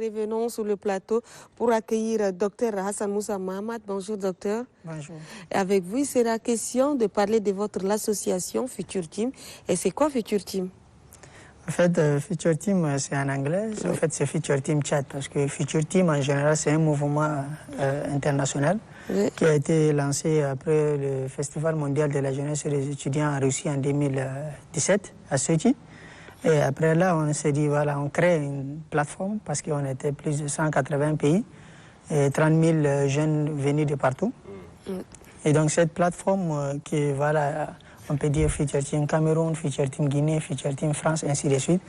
revenons sur le plateau pour accueillir Dr Hassan Moussa Mahamat. Bonjour docteur. Bonjour. Et avec vous, il sera question de parler de votre association Future Team. Et c'est quoi Future Team? En fait, Future Team, c'est en anglais. En fait, c'est Future Team Tchad, parce que Future Team, en général, c'est un mouvement international qui a été lancé après le Festival mondial de la jeunesse et des étudiants en Russie en 2017, à Sochi. Et après là, on s'est dit, voilà, on crée une plateforme, parce qu'on était plus de 180 pays, et 30 000 jeunes venus de partout. Et donc, cette plateforme qui, voilà, on peut dire Future Team Cameroun, Future Team Guinée, Future Team France, ainsi de suite.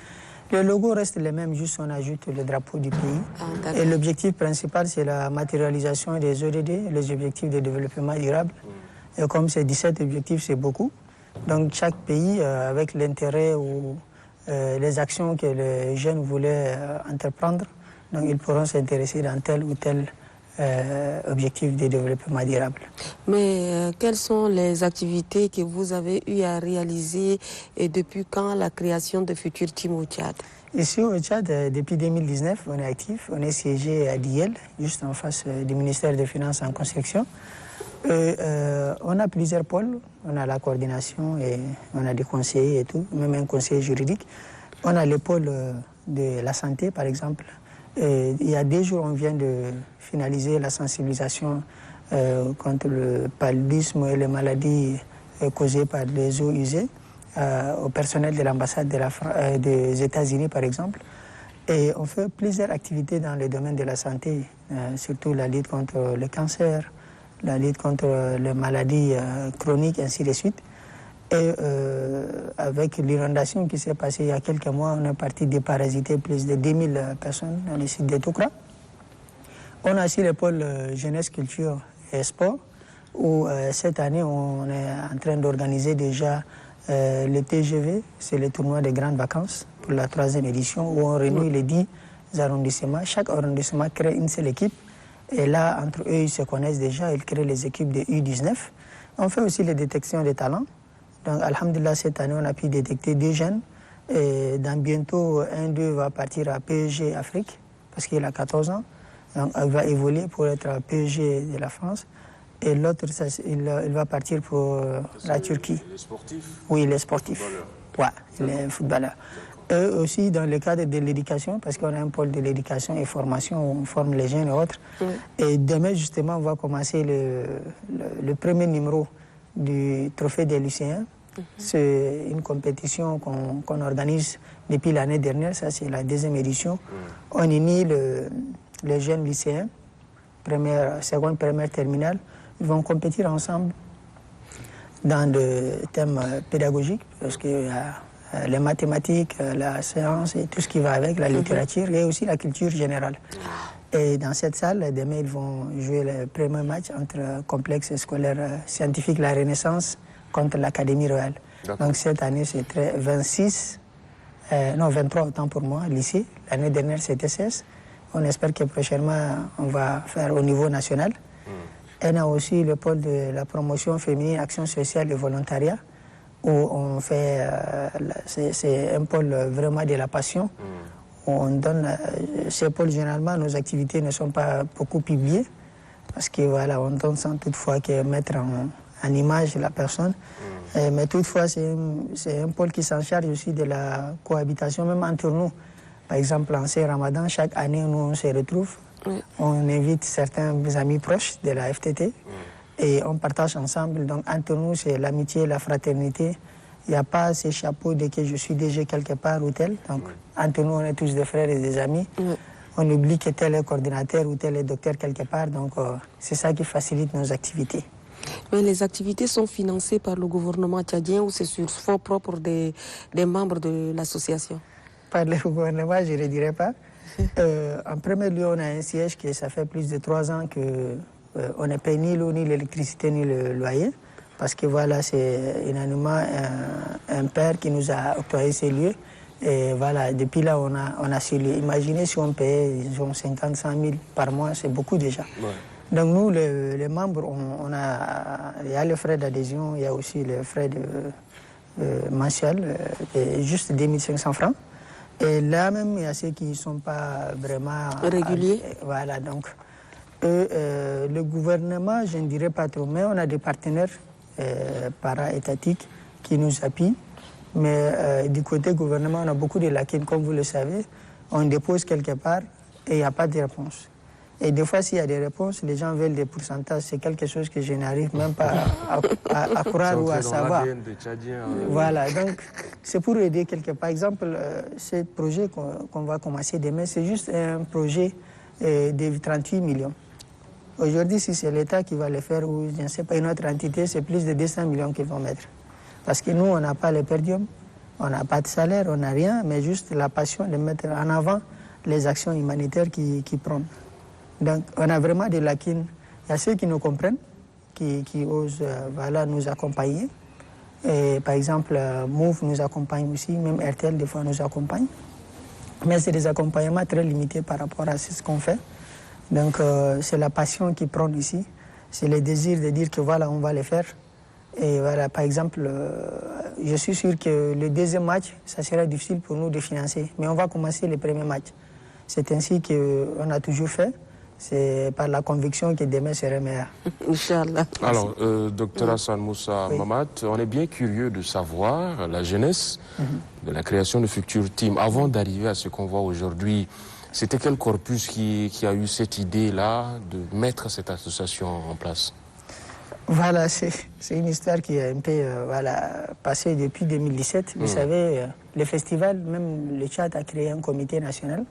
Le logo reste le même, juste on ajoute le drapeau du pays. Et l'objectif principal, c'est la matérialisation des ODD, les objectifs de développement durable. Et comme c'est 17 objectifs, c'est beaucoup. Donc chaque pays, avec l'intérêt ou les actions que les jeunes voulaient entreprendre, donc ils pourront s'intéresser dans tel ou tel objectif de développement durable. Mais quelles sont les activités que vous avez eu à réaliser et depuis quand la création de Future Team au Tchad? Ici au Tchad, depuis 2019, on est actif. On est siégé à Diel, juste en face du ministère des Finances en construction. On a plusieurs pôles. On a la coordination et on a des conseillers et tout, même un conseiller juridique. On a le pôle de la santé, par exemple. Il y a 2 jours, on vient de finaliser la sensibilisation contre le paludisme et les maladies causées par les eaux usées au personnel de l'ambassade des États-Unis, par exemple. Et on fait plusieurs activités dans le domaine de la santé, surtout la lutte contre le cancer, la lutte contre les maladies chroniques, ainsi de suite. Et avec l'inondation qui s'est passée il y a quelques mois, on est parti déparasiter plus de 10 000 personnes dans le site de Toukra. On a aussi le pôle jeunesse, culture et sport, où cette année, on est en train d'organiser déjà le TGV, c'est le tournoi des grandes vacances, pour la 3e édition, où on réunit les 10 arrondissements. Chaque arrondissement crée une seule équipe. Et là, entre eux, ils se connaissent déjà, ils créent les équipes de U19. On fait aussi les détections des talents. Donc, alhamdulillah, cette année, on a pu détecter 2 jeunes. Et dans bientôt, un d'eux va partir à PSG Afrique, parce qu'il a 14 ans. Donc, il va évoluer pour être à PSG de la France. Et l'autre, il va partir pour la Turquie. Les sportifs? Oui, les sportifs. Ouais, les footballeurs. Eux aussi, dans le cadre de l'éducation, parce qu'on a un pôle de l'éducation et formation, où on forme les jeunes et autres. Et demain, justement, on va commencer le premier numéro du trophée des lycéens. C'est une compétition qu'on organise depuis l'année dernière, ça c'est la 2e édition. On unit les jeunes lycéens, seconde, première, terminale. Ils vont compétir ensemble dans des thèmes pédagogiques, parce que les mathématiques, la science et tout ce qui va avec, la littérature et aussi la culture générale. Et dans cette salle, demain, ils vont jouer le premier match entre complexe scolaire scientifique La Renaissance contre l'Académie royale. Donc cette année, c'est 23 autant pour moi, lycée. L'année dernière, c'était 16. On espère que prochainement, on va faire au niveau national. On a aussi le pôle de la promotion féminine, action sociale et volontariat, où on fait, c'est un pôle vraiment de la passion. Où on donne, ces pôles, généralement, nos activités ne sont pas beaucoup publiées, parce que voilà, on donne sans toutefois que mettre en image la personne. Mais toutefois, c'est un pôle qui s'en charge aussi de la cohabitation, même entre nous. Par exemple, en ce Ramadan, chaque année, nous, on se retrouve. On invite certains amis proches de la FTT et on partage ensemble. Donc, entre nous, c'est l'amitié, la fraternité. Il n'y a pas ces chapeaux de que je suis déjà quelque part ou tel. Donc, entre nous, on est tous des frères et des amis. On oublie que tel est coordinateur ou tel est docteur quelque part. Donc, c'est ça qui facilite nos activités. Mais les activités sont financées par le gouvernement tchadien ou c'est sur fonds propres des membres de l'association? Par le gouvernement, je ne dirais pas. En premier lieu, on a un siège qui, ça fait plus de 3 ans qu'on ne paye ni l'eau, ni l'électricité, ni le loyer. Parce que voilà, c'est unanimement un père qui nous a octroyé ces lieux. Et voilà, depuis là, on a ces lieux. Imaginez si on payait, disons, 50, 100 000 par mois, c'est beaucoup déjà. Donc nous, les membres, il y a les frais d'adhésion, il y a aussi les frais mensuels, juste 2500 francs. Et là même, il y a ceux qui ne sont pas vraiment réguliers. Voilà, donc le gouvernement, je ne dirais pas trop, mais on a des partenaires para-étatiques qui nous appuient. Mais du côté gouvernement, on a beaucoup de lacunes, comme vous le savez. On dépose quelque part et il n'y a pas de réponse. Et des fois, s'il y a des réponses, les gens veulent des pourcentages. C'est quelque chose que je n'arrive même pas à croire ou à savoir. Voilà, donc c'est pour aider quelque part. Par exemple, ce projet qu'on va commencer demain, c'est juste un projet de 38 millions. Aujourd'hui, si c'est l'État qui va le faire ou je ne sais pas, une autre entité, c'est plus de 200 millions qu'ils vont mettre. Parce que nous, on n'a pas le perdium, on n'a pas de salaire, on n'a rien, mais juste la passion de mettre en avant les actions humanitaires qui prennent. Donc, on a vraiment des lacunes. Il y a ceux qui nous comprennent, qui osent nous accompagner. Et, par exemple, Move nous accompagne aussi, même RTL, des fois, nous accompagne. Mais c'est des accompagnements très limités par rapport à ce qu'on fait. Donc, c'est la passion qui prend ici. C'est le désir de dire que voilà, on va le faire. Et voilà, par exemple, je suis sûr que le deuxième match, ça sera difficile pour nous de financer. Mais on va commencer le premier match. C'est ainsi qu'on a toujours fait. C'est par la conviction que demain serait meilleur. Inch'Allah. Alors, docteur Hassan Moussa Mamat, on est bien curieux de savoir la jeunesse de la création de Futur Team. Avant d'arriver à ce qu'on voit aujourd'hui, c'était quel corpus qui a eu cette idée-là de mettre cette association en place? Voilà, c'est une histoire qui est un peu passée depuis 2017. Vous savez, le festival, même le Tchad a créé un comité national.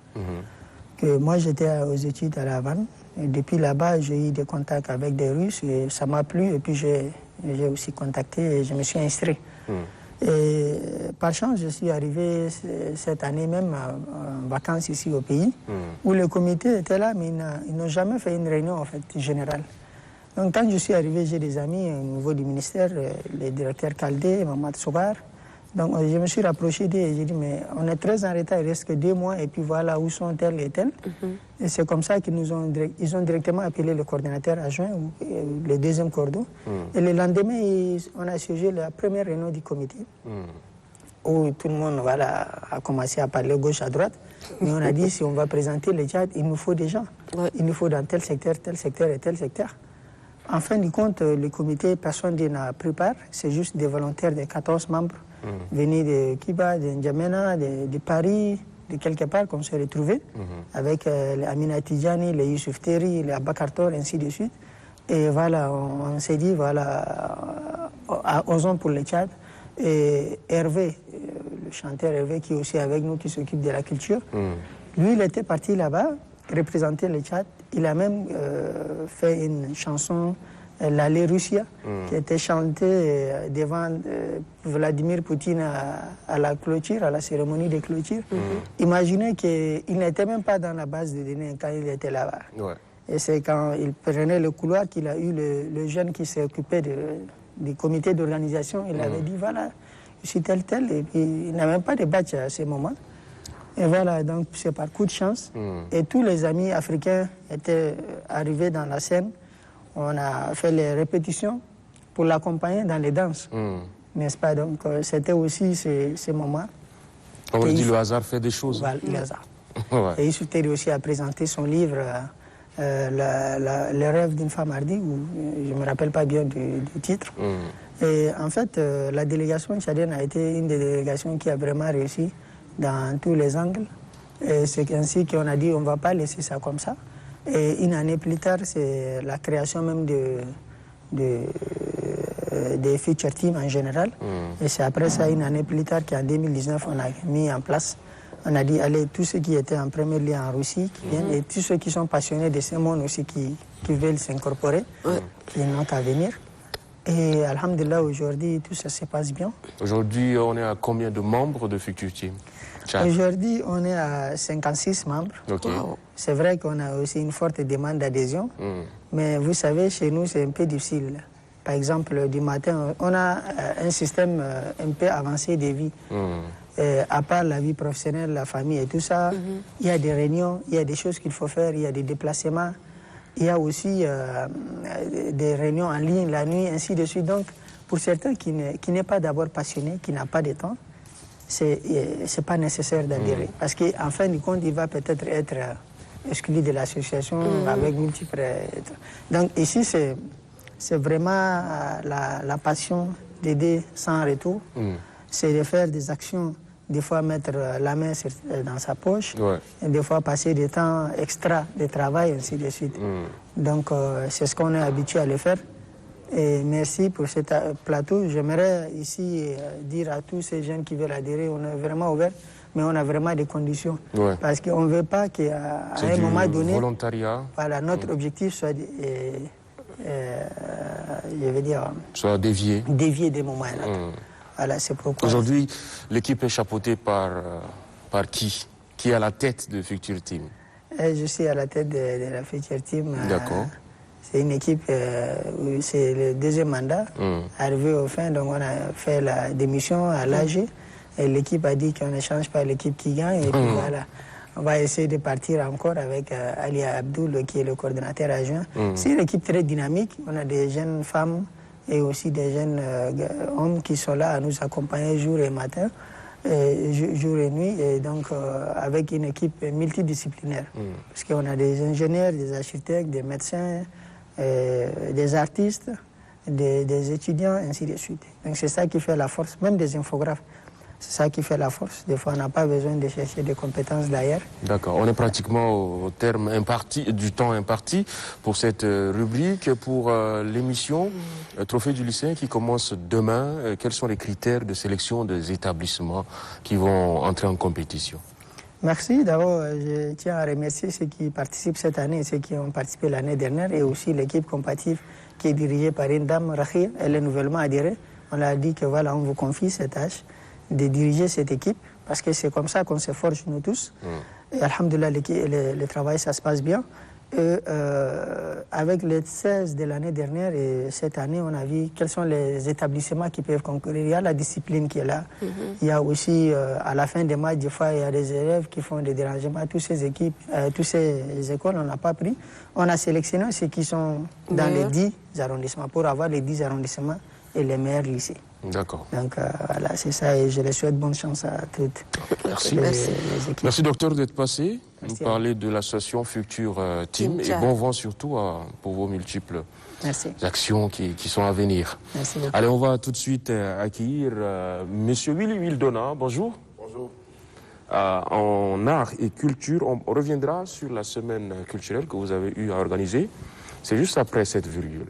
Que moi, j'étais aux études à La Havane. Et depuis là-bas, j'ai eu des contacts avec des Russes et ça m'a plu. Et puis, j'ai aussi contacté et je me suis inscrit. Et par chance, je suis arrivé cette année même en vacances ici au pays, où le comité était là, mais ils n'ont jamais fait une réunion en fait, générale. Donc, quand je suis arrivé, j'ai des amis au niveau du ministère, le directeur Kaldé, Mamad Soubar. Donc, je me suis rapproché d'eux et j'ai dit, mais on est très en retard, il reste que 2 mois, et puis voilà où sont tels et tels. Et c'est comme ça qu'ils ont directement appelé le coordinateur adjoint, le deuxième cordon. Et le lendemain, on a siégé la première réunion du comité, où tout le monde a commencé à parler gauche à droite. Mais on a dit, si on va présenter le Tchad, il nous faut des gens. Il nous faut dans tel secteur et tel secteur. En fin de compte, le comité, personne n'a pris part. C'est juste des volontaires de 14 membres venus de Kiba, de N'Djamena, de Paris, de quelque part qu'on s'est retrouvés, avec Amina Tidjani, les Youssouf Terry, les Abakartor, ainsi de suite. Et voilà, on s'est dit, voilà, osons pour le Tchad. Et Hervé, le chanteur Hervé qui est aussi avec nous, qui s'occupe de la culture, lui, il était parti là-bas, représenter le Tchad. Il a même fait une chanson, l'Allée Russia, qui était chantée devant Vladimir Poutine à la clôture, à la cérémonie de clôture. Imaginez qu'il n'était même pas dans la base de données quand il était là-bas. Et c'est quand il prenait le couloir qu'il a eu le jeune qui s'est occupé du comité d'organisation. Il avait dit, voilà, je suis tel, et puis il n'a même pas de badge à ce moment. Et voilà, donc c'est par coup de chance. Et tous les amis africains étaient arrivés dans la scène. On a fait les répétitions pour l'accompagner dans les danses. N'est-ce pas? Donc c'était aussi ces moments. On dit le hasard fait des choses. Voilà, le hasard. Et Youssouf Terry aussi a présenté son livre Le rêve d'une femme hardie, où je ne me rappelle pas bien du titre. Et en fait, la délégation tchadienne a été une des délégations qui a vraiment réussi dans tous les angles. Et c'est ainsi qu'on a dit on ne va pas laisser ça comme ça. Et une année plus tard, c'est la création même des Future Team en général. Et c'est après ça, une année plus tard, qu'en 2019, on a mis en place. On a dit, allez, tous ceux qui étaient en premier lieu en Russie, qui viennent, et tous ceux qui sont passionnés de ce monde aussi, qui veulent s'incorporer, qui n'ont qu'à venir. Et alhamdulillah, aujourd'hui, tout ça se passe bien. Aujourd'hui, on est à combien de membres de Futur Team? Aujourd'hui, on est à 56 membres. C'est vrai qu'on a aussi une forte demande d'adhésion, mais vous savez, chez nous, c'est un peu difficile. Par exemple, du matin, on a un système un peu avancé de vie. À part la vie professionnelle, la famille et tout ça, il y a des réunions, il y a des choses qu'il faut faire, il y a des déplacements, il y a aussi des réunions en ligne la nuit, ainsi de suite. Donc, pour certains qui n'est pas d'abord passionné, qui n'a pas de temps, c'est pas nécessaire d'adhérer. Parce qu'en fin de compte, il va peut-être être exclu de l'association avec multiples... Donc ici, c'est vraiment la passion d'aider sans retour. C'est de faire des actions, des fois mettre la main dans sa poche, et des fois passer des temps extra de travail, ainsi de suite. Donc c'est ce qu'on est habitué à le faire. Et merci pour ce plateau. J'aimerais ici dire à tous ces jeunes qui veulent adhérer, on est vraiment ouvert, mais on a vraiment des conditions. Parce qu'on ne veut pas qu'à un moment donné, volontariat. Voilà, notre objectif soit, je veux dire, soit dévié des moments là. Voilà, c'est pourquoi. Aujourd'hui, l'équipe est chapeautée par qui? Qui est à la tête de Future Team? Je suis à la tête de la Future Team. D'accord. C'est une équipe, c'est le deuxième mandat, arrivé au fin, donc on a fait la démission à l'AG, et l'équipe a dit qu'on ne change pas l'équipe qui gagne, et puis voilà. On va essayer de partir encore avec Ali Abdoul, qui est le coordinateur adjoint. C'est une équipe très dynamique, on a des jeunes femmes et aussi des jeunes hommes qui sont là à nous accompagner jour et matin, jour et nuit, et donc avec une équipe multidisciplinaire. Parce qu'on a des ingénieurs, des architectes, des médecins, des artistes, des étudiants, ainsi de suite. Donc c'est ça qui fait la force, même des infographes. C'est ça qui fait la force. Des fois, on n'a pas besoin de chercher des compétences d'ailleurs. D'accord. On est pratiquement au terme du temps imparti pour cette rubrique. Pour l'émission Trophée du lycéen qui commence demain, quels sont les critères de sélection des établissements qui vont entrer en compétition? Merci. D'abord, je tiens à remercier ceux qui participent cette année et ceux qui ont participé l'année dernière, et aussi l'équipe compétitive qui est dirigée par une dame, Rahia. Elle est nouvellement adhérée. On a dit que voilà, on vous confie cette tâche de diriger cette équipe, parce que c'est comme ça qu'on se forge nous tous. Et alhamdoulilah, le travail, ça se passe bien. Et, avec les 16 de l'année dernière et cette année, on a vu quels sont les établissements qui peuvent concourir. Il y a la discipline qui est là. Il y a aussi, à la fin des matchs, des fois, il y a des élèves qui font des dérangements. Toutes ces équipes, toutes ces écoles, on n'a pas pris. On a sélectionné ceux qui sont dans les 10 arrondissements, pour avoir les 10 arrondissements et les meilleurs lycées. D'accord. Donc voilà, c'est ça, et je les souhaite bonne chance à toutes. Merci. Les équipes. Merci docteur d'être passé, nous Merci parler de l'association Future Team, et bon vent surtout pour vos multiples actions qui sont à venir. Merci beaucoup. Allez, on va tout de suite accueillir Monsieur Willy Wildona. Bonjour. Bonjour. En art et culture, on reviendra sur la semaine culturelle que vous avez eu à organiser. C'est juste après cette virgule.